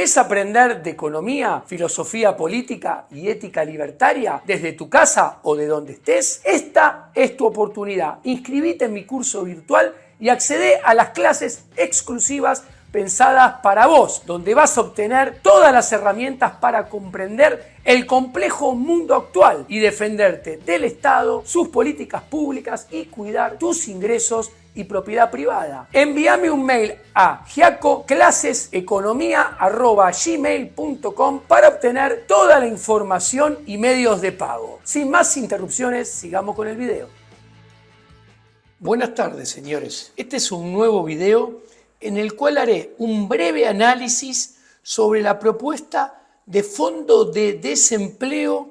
¿Querés aprender de economía, filosofía política y ética libertaria desde tu casa o de donde estés? Esta es tu oportunidad. Inscribite en mi curso virtual y accede a las clases exclusivas pensadas para vos, donde vas a obtener todas las herramientas para comprender el complejo mundo actual y defenderte del Estado, sus políticas públicas y cuidar tus ingresos y propiedad privada. Envíame un mail a giacoclaseseconomia@gmail.com para obtener toda la información y medios de pago. Sin más interrupciones, sigamos con el video. Buenas tardes, señores. Este es un nuevo video en el cual haré un breve análisis sobre la propuesta de fondo de desempleo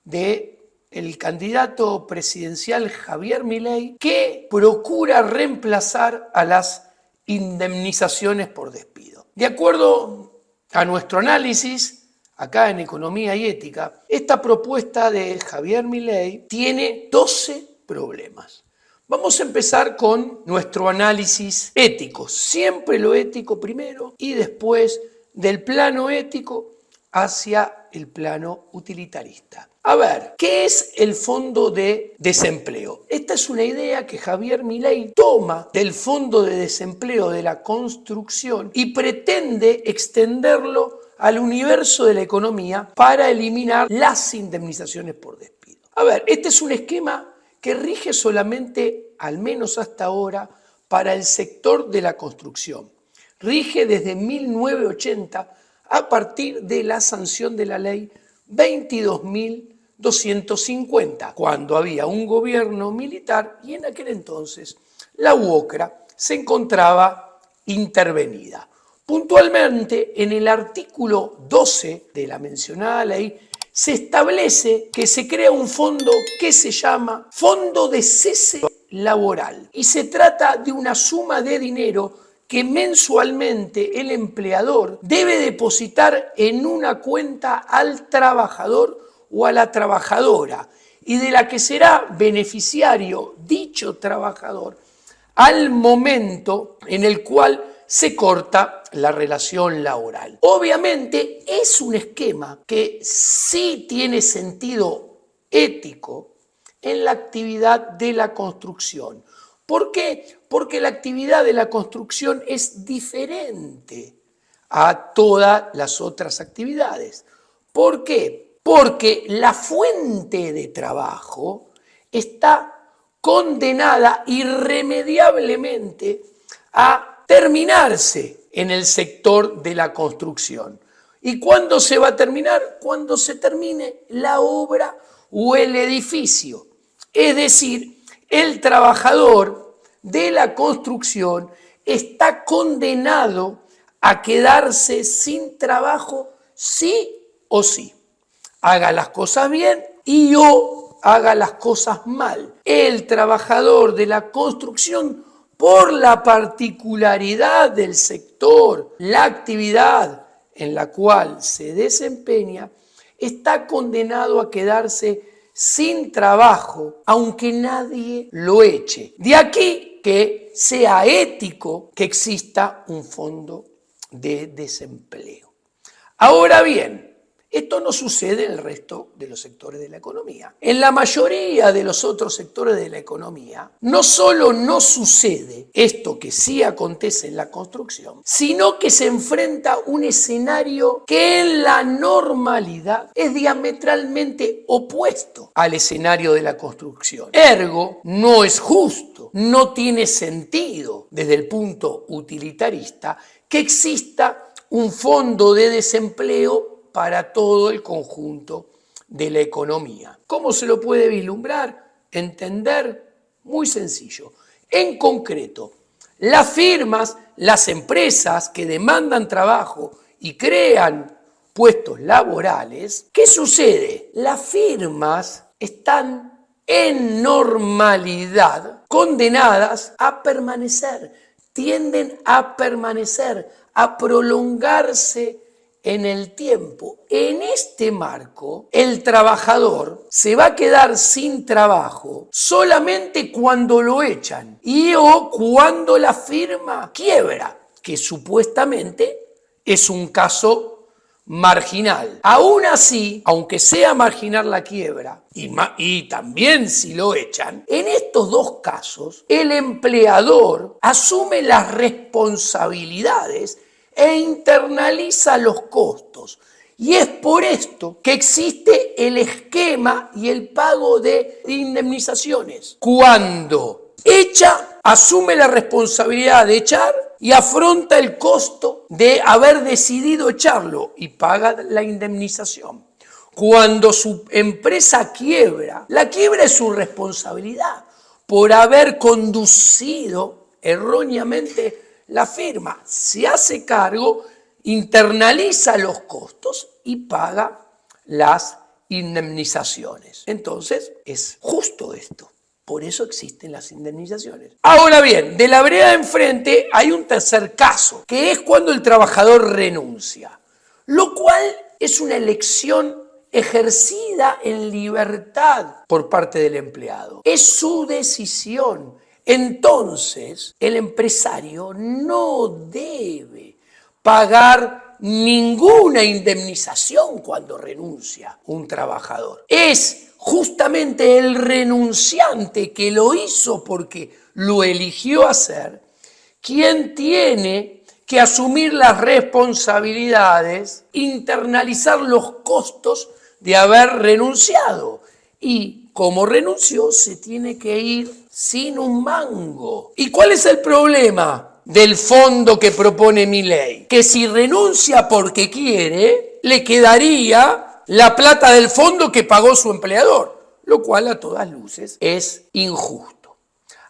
del candidato presidencial Javier Milei, que procura reemplazar a las indemnizaciones por despido. De acuerdo a nuestro análisis, acá en Economía y Ética, esta propuesta de Javier Milei tiene 12 problemas. Vamos a empezar con nuestro análisis ético, siempre lo ético primero y después del plano ético hacia el plano utilitarista. A ver, ¿qué es el fondo de desempleo? Esta es una idea que Javier Milei toma del fondo de desempleo de la construcción y pretende extenderlo al universo de la economía para eliminar las indemnizaciones por despido. A ver, este es un esquema que rige solamente, al menos hasta ahora, para el sector de la construcción. Rige desde 1980 a partir de la sanción de la ley 22.250, cuando había un gobierno militar y en aquel entonces la UOCRA se encontraba intervenida. Puntualmente, en el artículo 12 de la mencionada ley, se establece que se crea un fondo que se llama Fondo de Cese Laboral y se trata de una suma de dinero que mensualmente el empleador debe depositar en una cuenta al trabajador o a la trabajadora y de la que será beneficiario dicho trabajador al momento en el cual se corta la relación laboral. Obviamente es un esquema que sí tiene sentido ético en la actividad de la construcción. ¿Por qué? Porque la actividad de la construcción es diferente a todas las otras actividades. ¿Por qué? Porque la fuente de trabajo está condenada irremediablemente a terminarse en el sector de la construcción. ¿Y cuándo se va a terminar? Cuando se termine la obra o el edificio. Es decir, el trabajador de la construcción está condenado a quedarse sin trabajo sí o sí. Haga las cosas bien y o haga las cosas mal. El trabajador de la construcción, por la particularidad del sector, la actividad en la cual se desempeña, está condenado a quedarse sin trabajo, aunque nadie lo eche. De aquí que sea ético que exista un fondo de desempleo. Ahora bien, esto no sucede en el resto de los sectores de la economía. En la mayoría de los otros sectores de la economía, no solo no sucede esto que sí acontece en la construcción, sino que se enfrenta un escenario que en la normalidad es diametralmente opuesto al escenario de la construcción. Ergo, no es justo, no tiene sentido desde el punto utilitarista que exista un fondo de desempleo para todo el conjunto de la economía. ¿Cómo se lo puede vislumbrar? Entender, muy sencillo. En concreto, las firmas, las empresas que demandan trabajo y crean puestos laborales, ¿qué sucede? Las firmas están en normalidad condenadas a permanecer, tienden a permanecer, a prolongarse en el tiempo. En este marco, el trabajador se va a quedar sin trabajo solamente cuando lo echan y o cuando la firma quiebra, que supuestamente es un caso marginal. Aún así, aunque sea marginal la quiebra, y también si lo echan, en estos dos casos, el empleador asume las responsabilidades e internaliza los costos. Y es por esto que existe el esquema y el pago de indemnizaciones. Cuando echa, asume la responsabilidad de echar y afronta el costo de haber decidido echarlo y paga la indemnización. Cuando su empresa quiebra, la quiebra es su responsabilidad por haber conducido erróneamente la firma. Se hace cargo, internaliza los costos y paga las indemnizaciones. Entonces, es justo esto. Por eso existen las indemnizaciones. Ahora bien, de la vereda de enfrente hay un tercer caso, que es cuando el trabajador renuncia, lo cual es una elección ejercida en libertad por parte del empleado. Es su decisión. Entonces, el empresario no debe pagar ninguna indemnización cuando renuncia un trabajador. Es justamente el renunciante que lo hizo porque lo eligió hacer, quien tiene que asumir las responsabilidades, internalizar los costos de haber renunciado. Y como renunció, se tiene que ir sin un mango. ¿Y cuál es el problema del fondo que propone Milei? Que si renuncia porque quiere, le quedaría la plata del fondo que pagó su empleador, lo cual a todas luces es injusto.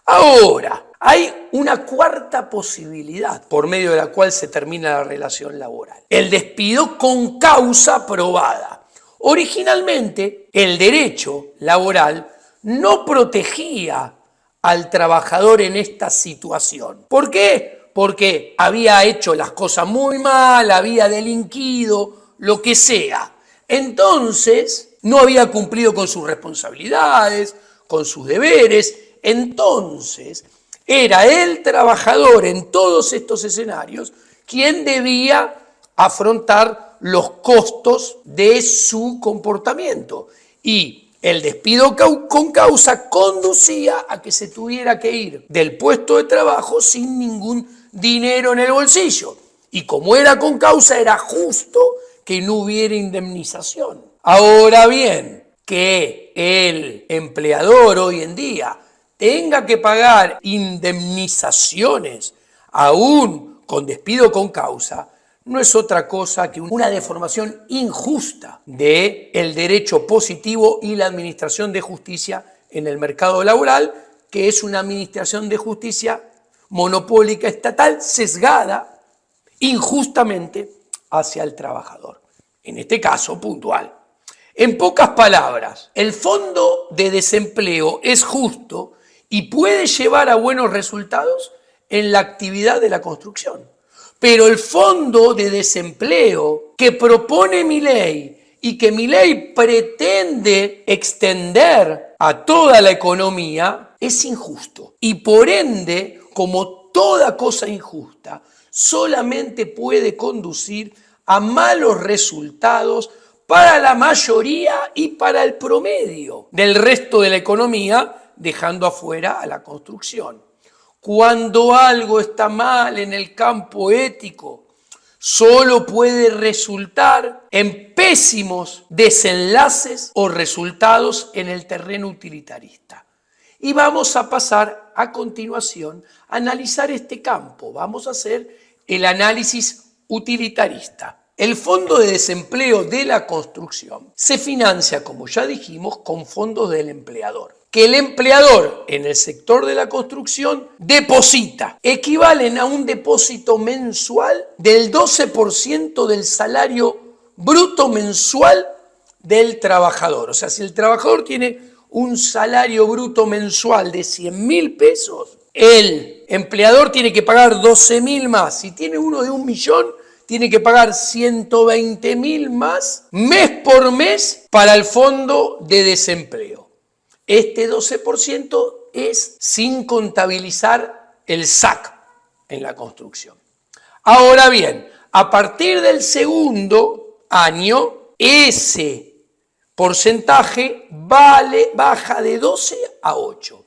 Ahora, hay una cuarta posibilidad por medio de la cual se termina la relación laboral: el despido con causa probada. Originalmente, el derecho laboral no protegía al trabajador en esta situación. ¿Por qué? Porque había hecho las cosas muy mal, había delinquido, lo que sea. Entonces, no había cumplido con sus responsabilidades, con sus deberes. Entonces, era el trabajador en todos estos escenarios quien debía afrontar los costos de su comportamiento. Y el despido con causa conducía a que se tuviera que ir del puesto de trabajo sin ningún dinero en el bolsillo. Y como era con causa, era justo que no hubiera indemnización. Ahora bien, que el empleador hoy en día tenga que pagar indemnizaciones aún con despido con causa, no es otra cosa que una deformación injusta del derecho positivo y la administración de justicia en el mercado laboral, que es una administración de justicia monopólica estatal sesgada injustamente hacia el trabajador. En este caso puntual. En pocas palabras, el fondo de desempleo es justo y puede llevar a buenos resultados en la actividad de la construcción. Pero el fondo de desempleo que propone Milei y que Milei pretende extender a toda la economía es injusto. Y por ende, como toda cosa injusta, solamente puede conducir a malos resultados para la mayoría y para el promedio del resto de la economía, dejando afuera a la construcción. Cuando algo está mal en el campo ético, solo puede resultar en pésimos desenlaces o resultados en el terreno utilitarista. Y vamos a pasar a continuación a analizar este campo. Vamos a hacer el análisis utilitarista. El fondo de desempleo de la construcción se financia, como ya dijimos, con fondos del empleador, que el empleador en el sector de la construcción deposita, equivalen a un depósito mensual del 12% del salario bruto mensual del trabajador. O sea, si el trabajador tiene un salario bruto mensual de 100.000 pesos, el empleador tiene que pagar 12.000 más. Si tiene uno de 1.000.000, tiene que pagar 120.000 más mes por mes para el fondo de desempleo. Este 12% es sin contabilizar el SAC en la construcción. Ahora bien, a partir del segundo año, ese porcentaje baja de 12 a 8.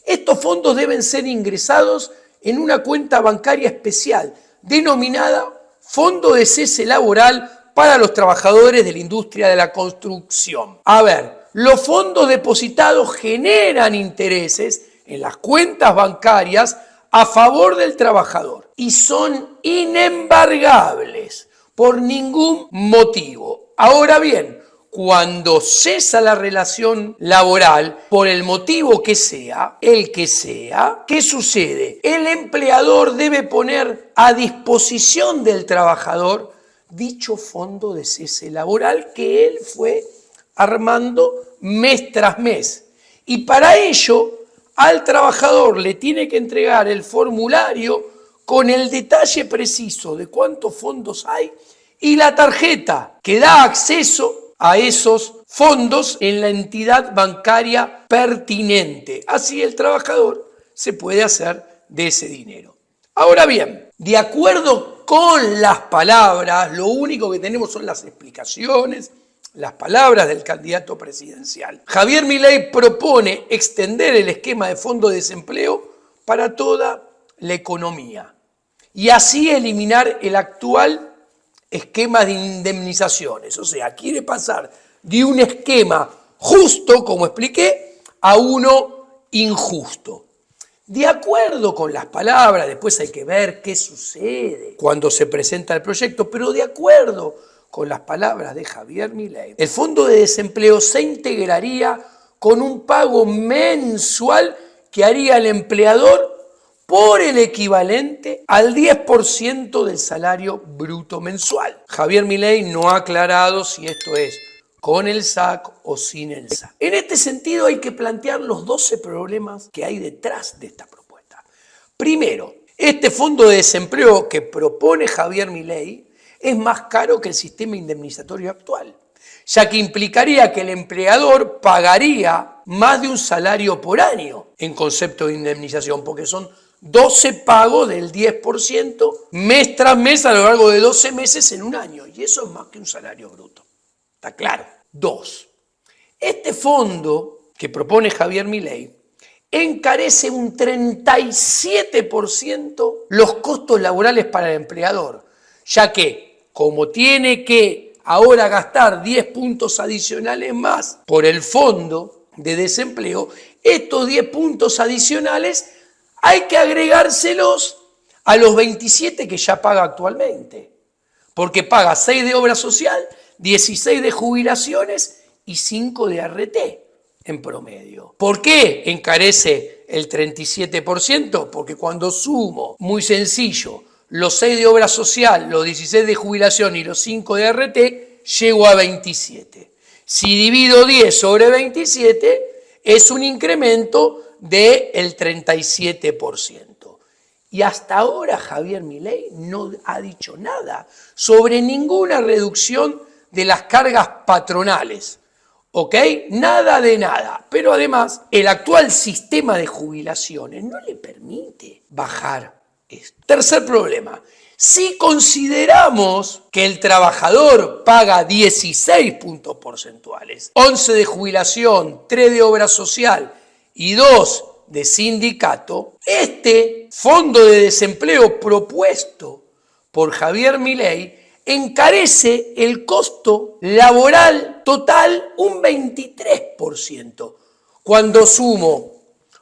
Estos fondos deben ser ingresados en una cuenta bancaria especial denominada Fondo de Cese Laboral para los trabajadores de la industria de la construcción. A ver, los fondos depositados generan intereses en las cuentas bancarias a favor del trabajador y son inembargables por ningún motivo. Ahora bien, cuando cesa la relación laboral, por el motivo que sea, ¿qué sucede? El empleador debe poner a disposición del trabajador dicho fondo de cese laboral que él fue armando mes tras mes. Y para ello, al trabajador le tiene que entregar el formulario con el detalle preciso de cuántos fondos hay y la tarjeta que da acceso a esos fondos en la entidad bancaria pertinente. Así el trabajador se puede hacer de ese dinero. Ahora bien, de acuerdo con las palabras, lo único que tenemos son las explicaciones, las palabras del candidato presidencial. Javier Milei propone extender el esquema de fondo de desempleo para toda la economía y así eliminar el actual esquema de indemnizaciones. O sea, quiere pasar de un esquema justo, como expliqué, a uno injusto. De acuerdo con las palabras, después hay que ver qué sucede cuando se presenta el proyecto, pero de acuerdo con las palabras de Javier Milei, el fondo de desempleo se integraría con un pago mensual que haría el empleador por el equivalente al 10% del salario bruto mensual. Javier Milei no ha aclarado si esto es con el SAC o sin el SAC. En este sentido hay que plantear los 12 problemas que hay detrás de esta propuesta. Primero, este fondo de desempleo que propone Javier Milei es más caro que el sistema indemnizatorio actual, ya que implicaría que el empleador pagaría más de un salario por año en concepto de indemnización, porque son 12 pagos del 10% mes tras mes a lo largo de 12 meses en un año, y eso es más que un salario bruto. ¿Está claro? 2. Este fondo que propone Javier Milei encarece un 37% los costos laborales para el empleador, ya que como tiene que ahora gastar 10 puntos adicionales más por el fondo de desempleo, estos 10 puntos adicionales hay que agregárselos a los 27 que ya paga actualmente, porque paga 6 de obra social, 16 de jubilaciones y 5 de ART en promedio. ¿Por qué encarece el 37%? Porque cuando sumo, muy sencillo, los 6 de obra social, los 16 de jubilación y los 5 de ART, llego a 27. Si divido 10 sobre 27, es un incremento del 37%. Y hasta ahora Javier Milei no ha dicho nada sobre ninguna reducción de las cargas patronales. ¿Ok? Nada de nada. Pero además, el actual sistema de jubilaciones no le permite bajar esto. Tercer problema. Si consideramos que el trabajador paga 16 puntos porcentuales, 11 de jubilación, 3 de obra social y 2 de sindicato, este fondo de desempleo propuesto por Javier Milei encarece el costo laboral total un 23%. Cuando sumo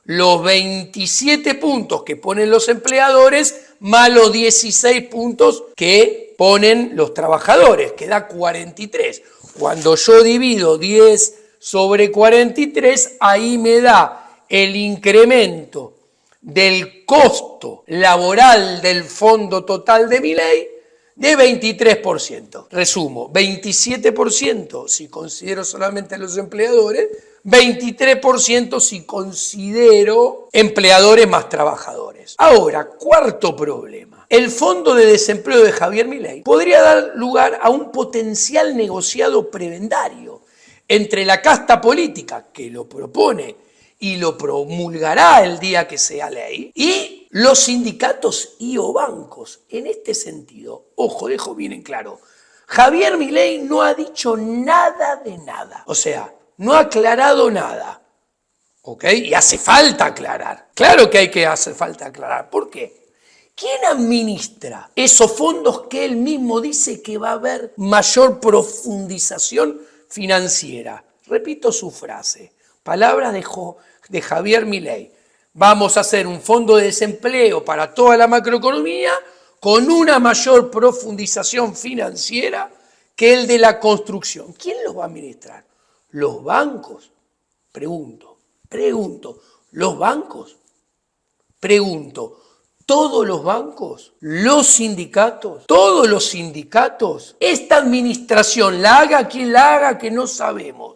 los 27 puntos que ponen los empleadores más los 16 puntos que ponen los trabajadores, que da 43. Cuando yo divido 10 sobre 43, ahí me da el incremento del costo laboral del fondo total de Milei de 23%. Resumo, 27% si considero solamente a los empleadores, 23% si considero empleadores más trabajadores. Ahora, cuarto problema. El fondo de desempleo de Javier Milei podría dar lugar a un potencial negociado prebendario entre la casta política que lo propone y lo promulgará el día que sea ley, y los sindicatos y o bancos. En este sentido, ojo, dejo bien en claro, Javier Milei no ha dicho nada de nada. O sea, no ha aclarado nada. ¿Ok? Y hace falta aclarar. Claro que hace falta aclarar. ¿Por qué? ¿Quién administra esos fondos que él mismo dice que va a haber mayor profundización financiera? Repito su frase. Palabras de Javier Milei. Vamos a hacer un fondo de desempleo para toda la macroeconomía con una mayor profundización financiera que el de la construcción. ¿Quién los va a administrar? ¿Los bancos? Pregunto. ¿Los bancos? Pregunto. ¿Todos los bancos? ¿Los sindicatos? ¿Todos los sindicatos? ¿Esta administración la haga quien la haga que no sabemos?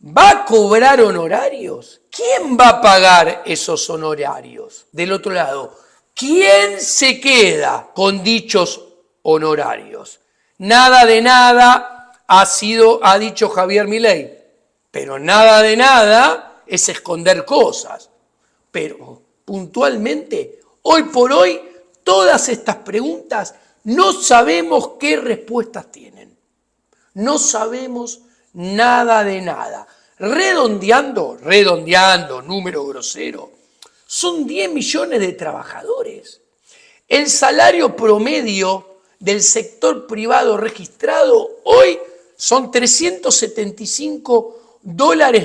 ¿Va a cobrar honorarios? ¿Quién va a pagar esos honorarios? Del otro lado, ¿quién se queda con dichos honorarios? Nada de nada ha dicho Javier Milei, pero nada de nada es esconder cosas. Pero puntualmente, hoy por hoy, todas estas preguntas no sabemos qué respuestas tienen. No sabemos nada de nada. Redondeando, número grosero, son 10 millones de trabajadores. El salario promedio del sector privado registrado hoy son $375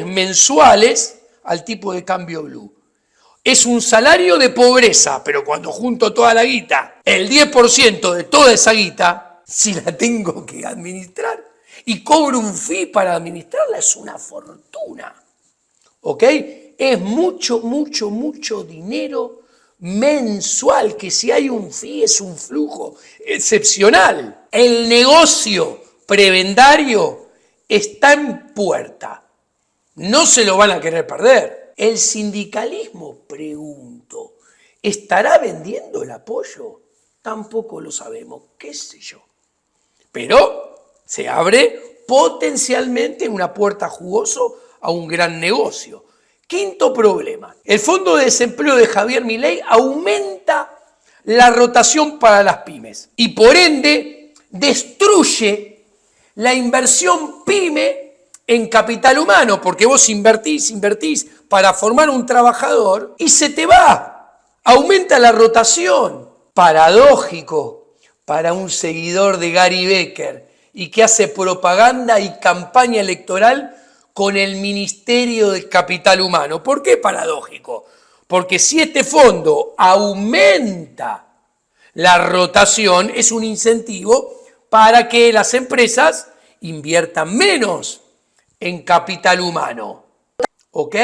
mensuales al tipo de cambio blue. Es un salario de pobreza, pero cuando junto toda la guita, el 10% de toda esa guita, si la tengo que administrar y cobro un fee para administrarla, es una fortuna. ¿Ok? Es mucho dinero mensual, que si hay un fee es un flujo excepcional. El negocio prebendario está en puerta. No se lo van a querer perder. El sindicalismo, pregunto, ¿estará vendiendo el apoyo? Tampoco lo sabemos, qué sé yo. Pero se abre potencialmente una puerta jugosa a un gran negocio. Quinto problema, el fondo de desempleo de Javier Milei aumenta la rotación para las pymes y por ende destruye la inversión pyme en capital humano, porque vos invertís para formar un trabajador y se te va, aumenta la rotación. Paradójico para un seguidor de Gary Becker y que hace propaganda y campaña electoral con el Ministerio del Capital Humano. ¿Por qué paradójico? Porque si este fondo aumenta la rotación, es un incentivo para que las empresas inviertan menos en capital humano. ¿Ok?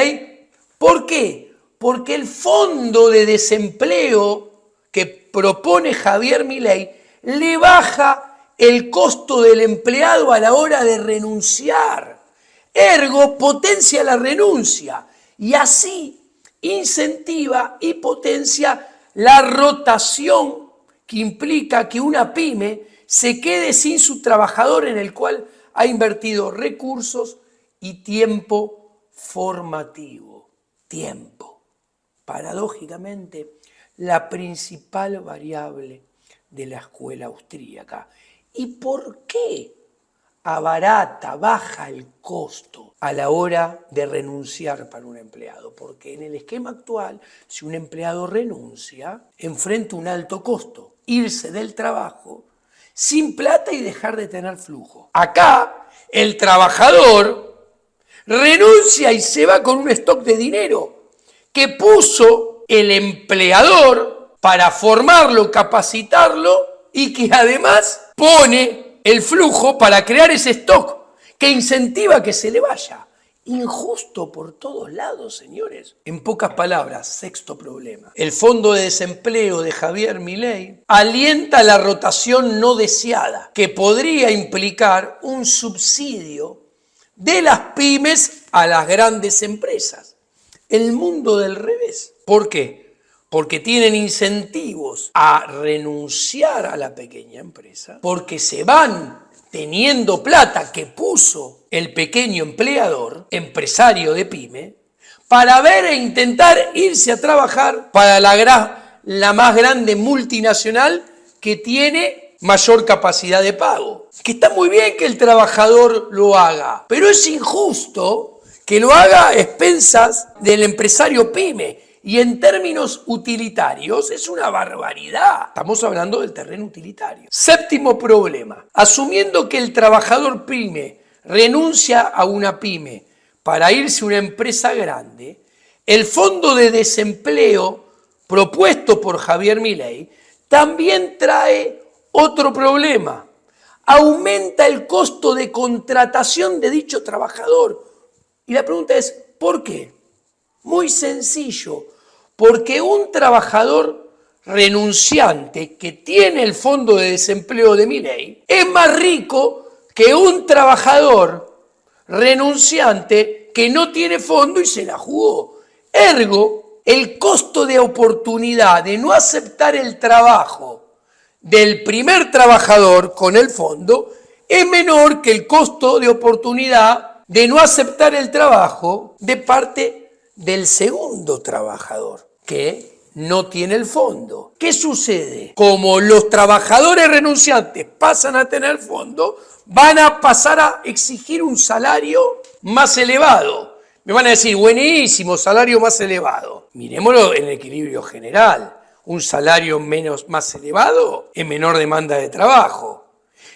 ¿Por qué? Porque el fondo de desempleo que propone Javier Milei le baja el costo del empleado a la hora de renunciar. Ergo, potencia la renuncia y así incentiva y potencia la rotación que implica que una pyme se quede sin su trabajador en el cual ha invertido recursos y tiempo formativo. Tiempo. Paradójicamente, la principal variable de la escuela austríaca. ¿Y por qué abarata, baja el costo a la hora de renunciar para un empleado? Porque en el esquema actual, si un empleado renuncia, enfrenta un alto costo, irse del trabajo sin plata y dejar de tener flujo. Acá, el trabajador renuncia y se va con un stock de dinero que puso el empleador para formarlo, capacitarlo y que además pone el flujo para crear ese stock que incentiva que se le vaya. Injusto por todos lados, señores. En pocas palabras, sexto problema. El fondo de desempleo de Javier Milei alienta la rotación no deseada, que podría implicar un subsidio de las pymes a las grandes empresas. El mundo del revés. ¿Por qué? Porque tienen incentivos a renunciar a la pequeña empresa, porque se van teniendo plata que puso el pequeño empleador, empresario de pyme, para ver e intentar irse a trabajar para la más grande multinacional que tiene mayor capacidad de pago. Que está muy bien que el trabajador lo haga, pero es injusto que lo haga a expensas del empresario pyme. Y en términos utilitarios es una barbaridad. Estamos hablando del terreno utilitario. Séptimo problema. Asumiendo que el trabajador pyme renuncia a una pyme para irse a una empresa grande, el fondo de desempleo propuesto por Javier Milei también trae otro problema. Aumenta el costo de contratación de dicho trabajador. Y la pregunta es, ¿por qué? Muy sencillo, porque un trabajador renunciante que tiene el fondo de desempleo de Milei es más rico que un trabajador renunciante que no tiene fondo y se la jugó. Ergo, el costo de oportunidad de no aceptar el trabajo del primer trabajador con el fondo es menor que el costo de oportunidad de no aceptar el trabajo de parte del segundo trabajador, que no tiene el fondo. ¿Qué sucede? Como los trabajadores renunciantes pasan a tener fondo, van a pasar a exigir un salario más elevado. Me van a decir, buenísimo, salario más elevado. Miremoslo en el equilibrio general. Un salario más elevado es menor demanda de trabajo,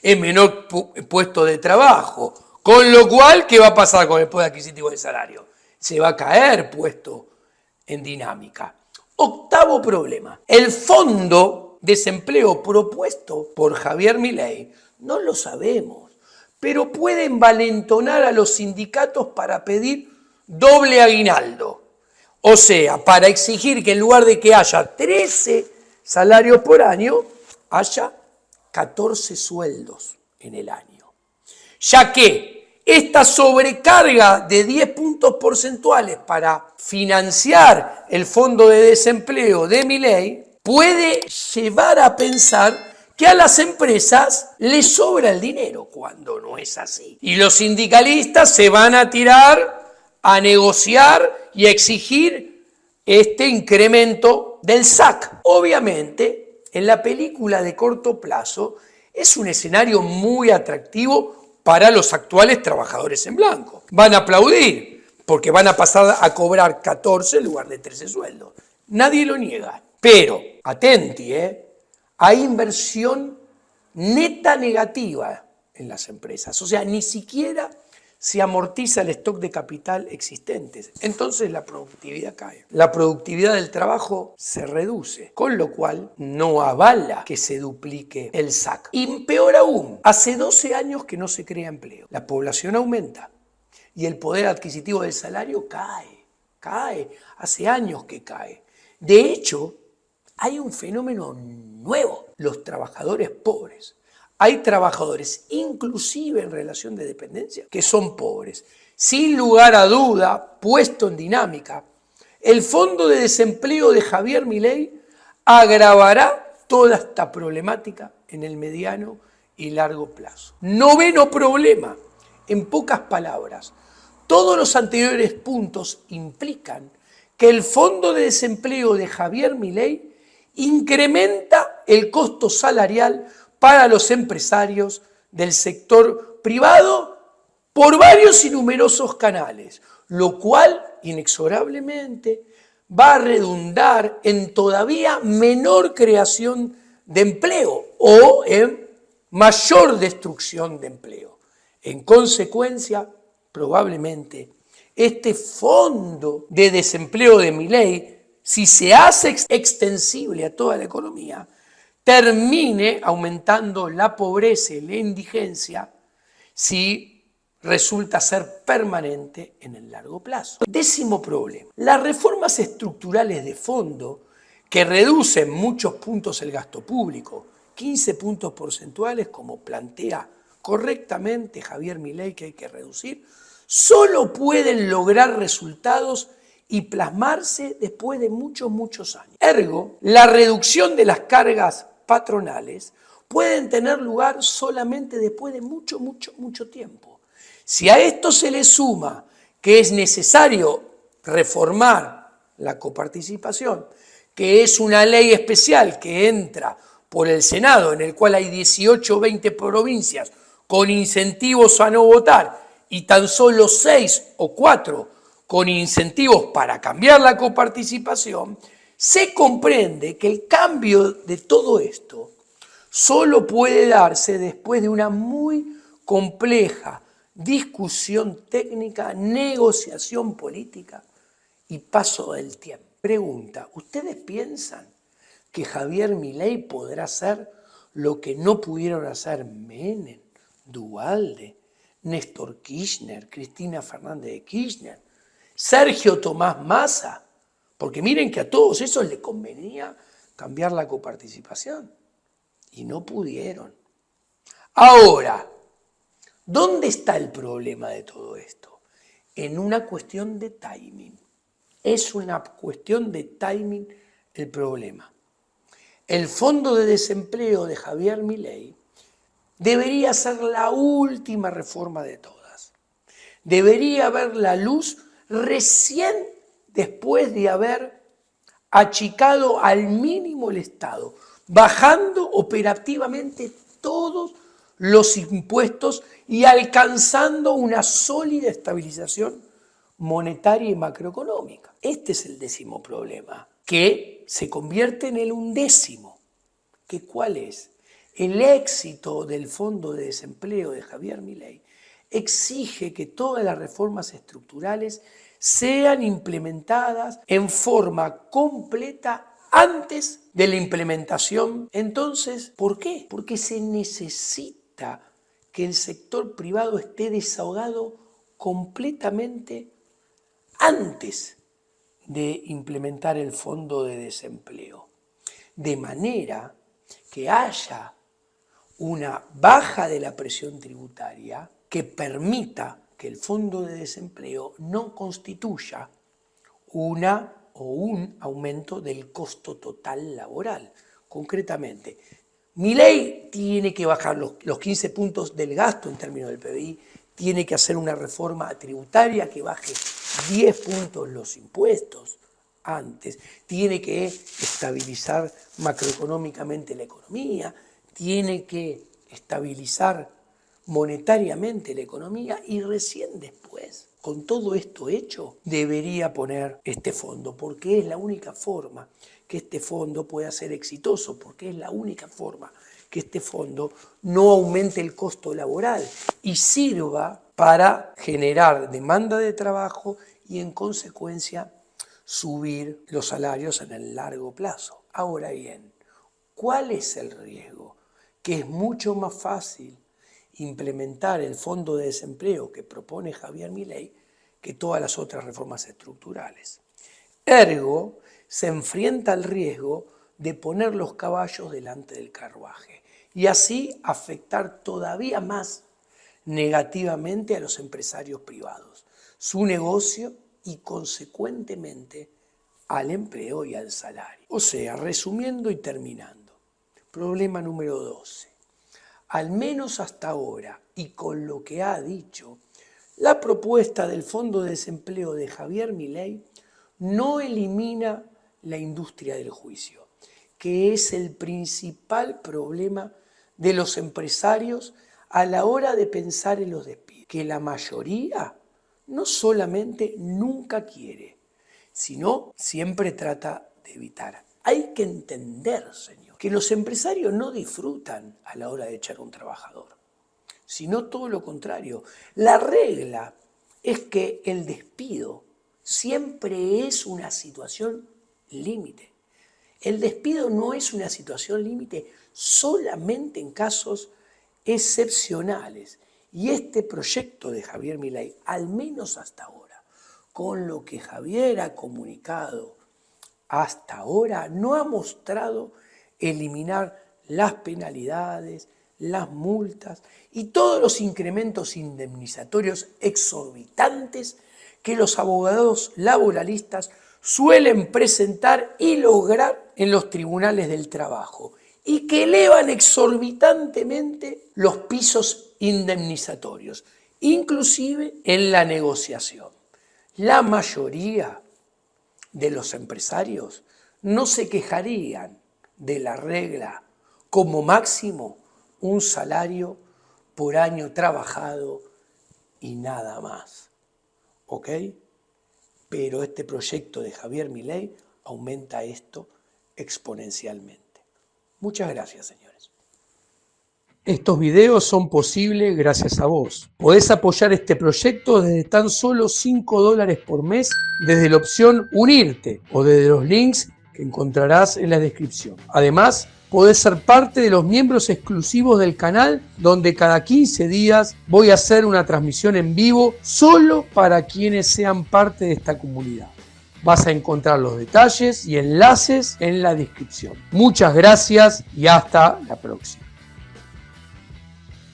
es menor puesto de trabajo. Con lo cual, ¿qué va a pasar con el poder adquisitivo del salario? Se va a caer puesto en dinámica. Octavo problema. El fondo de desempleo propuesto por Javier Milei, no lo sabemos, pero puede envalentonar a los sindicatos para pedir doble aguinaldo. O sea, para exigir que en lugar de que haya 13 salarios por año, haya 14 sueldos en el año. Ya que esta sobrecarga de 10 puntos porcentuales para financiar el fondo de desempleo de Milei puede llevar a pensar que a las empresas les sobra el dinero, cuando no es así. Y los sindicalistas se van a tirar a negociar y a exigir este incremento del SAC. Obviamente, en la película de corto plazo es un escenario muy atractivo para los actuales trabajadores en blanco. Van a aplaudir porque van a pasar a cobrar 14 en lugar de 13 sueldos. Nadie lo niega. Pero, atenti, hay inversión neta negativa en las empresas. O sea, ni siquiera se amortiza el stock de capital existente. Entonces la productividad cae. La productividad del trabajo se reduce, con lo cual no avala que se duplique el SAC. Y peor aún, hace 12 años que no se crea empleo. La población aumenta y el poder adquisitivo del salario cae. Hace años que cae. De hecho, hay un fenómeno nuevo, los trabajadores pobres. Hay trabajadores, inclusive en relación de dependencia, que son pobres. Sin lugar a duda, puesto en dinámica, el fondo de desempleo de Javier Milei agravará toda esta problemática en el mediano y largo plazo. Noveno problema, en pocas palabras, todos los anteriores puntos implican que el fondo de desempleo de Javier Milei incrementa el costo salarial para los empresarios del sector privado por varios y numerosos canales, lo cual inexorablemente va a redundar en todavía menor creación de empleo o en mayor destrucción de empleo. En consecuencia, probablemente, este fondo de desempleo de Milei, si se hace extensible a toda la economía, termine aumentando la pobreza y la indigencia si resulta ser permanente en el largo plazo. Décimo problema. Las reformas estructurales de fondo que reducen muchos puntos el gasto público, 15 puntos porcentuales, como plantea correctamente Javier Milei que hay que reducir, solo pueden lograr resultados y plasmarse después de muchos años. Ergo, la reducción de las cargas patronales pueden tener lugar solamente después de mucho tiempo. Si a esto se le suma que es necesario reformar la coparticipación, que es una ley especial que entra por el Senado, en el cual hay 18 o 20 provincias con incentivos a no votar y tan solo 6 o 4 con incentivos para cambiar la coparticipación, se comprende que el cambio de todo esto solo puede darse después de una muy compleja discusión técnica, negociación política y paso del tiempo. Pregunta, ¿ustedes piensan que Javier Milei podrá hacer lo que no pudieron hacer Menem, Duhalde, Néstor Kirchner, Cristina Fernández de Kirchner, Sergio Tomás Massa? Porque miren que a todos esos les convenía cambiar la coparticipación y no pudieron. Ahora, ¿dónde está el problema de todo esto? En una cuestión de timing. Es una cuestión de timing el problema. El fondo de desempleo de Javier Milei debería ser la última reforma de todas. Debería ver la luz recién después de haber achicado al mínimo el Estado, bajando operativamente todos los impuestos y alcanzando una sólida estabilización monetaria y macroeconómica. Este es el 10º problema, que se convierte en el 11º. ¿Que cuál es? El éxito del Fondo de Desempleo de Javier Milei exige que todas las reformas estructurales sean implementadas en forma completa antes de la implementación. Entonces, ¿por qué? Porque se necesita que el sector privado esté desahogado completamente antes de implementar el fondo de desempleo, de manera que haya una baja de la presión tributaria que permita que el fondo de desempleo no constituya un aumento del costo total laboral. Concretamente, Milei tiene que bajar los 15 puntos del gasto en términos del PBI, tiene que hacer una reforma tributaria que baje 10 puntos los impuestos antes, tiene que estabilizar macroeconómicamente la economía, tiene que estabilizar monetariamente la economía y recién después, con todo esto hecho, debería poner este fondo, porque es la única forma que este fondo pueda ser exitoso, porque es la única forma que este fondo no aumente el costo laboral y sirva para generar demanda de trabajo y en consecuencia subir los salarios en el largo plazo. Ahora bien, ¿cuál es el riesgo? Que es mucho más fácil implementar el fondo de desempleo que propone Javier Milei que todas las otras reformas estructurales. Ergo, se enfrenta al riesgo de poner los caballos delante del carruaje y así afectar todavía más negativamente a los empresarios privados, su negocio y consecuentemente al empleo y al salario. O sea, resumiendo y terminando, problema número 12. Al menos hasta ahora, y con lo que ha dicho, la propuesta del Fondo de Desempleo de Javier Milei no elimina la industria del juicio, que es el principal problema de los empresarios a la hora de pensar en los despidos, que la mayoría no solamente nunca quiere, sino siempre trata de evitar. Hay que entender, señor, que los empresarios no disfrutan a la hora de echar a un trabajador, sino todo lo contrario. La regla es que el despido siempre es una situación límite. El despido no es una situación límite solamente en casos excepcionales. Y este proyecto de Javier Milei, al menos hasta ahora, con lo que Javier ha comunicado hasta ahora, no ha mostrado eliminar las penalidades, las multas y todos los incrementos indemnizatorios exorbitantes que los abogados laboralistas suelen presentar y lograr en los tribunales del trabajo y que elevan exorbitantemente los pisos indemnizatorios, inclusive en la negociación. La mayoría de los empresarios no se quejarían de la regla como máximo un salario por año trabajado y nada más. ¿Ok? Pero este proyecto de Javier Milei aumenta esto exponencialmente. Muchas gracias, señores. Estos videos son posibles gracias a vos. Podés apoyar este proyecto desde tan solo $5 por mes desde la opción Unirte o desde los links que encontrarás en la descripción. Además, podés ser parte de los miembros exclusivos del canal, donde cada 15 días voy a hacer una transmisión en vivo solo para quienes sean parte de esta comunidad. Vas a encontrar los detalles y enlaces en la descripción. Muchas gracias y hasta la próxima.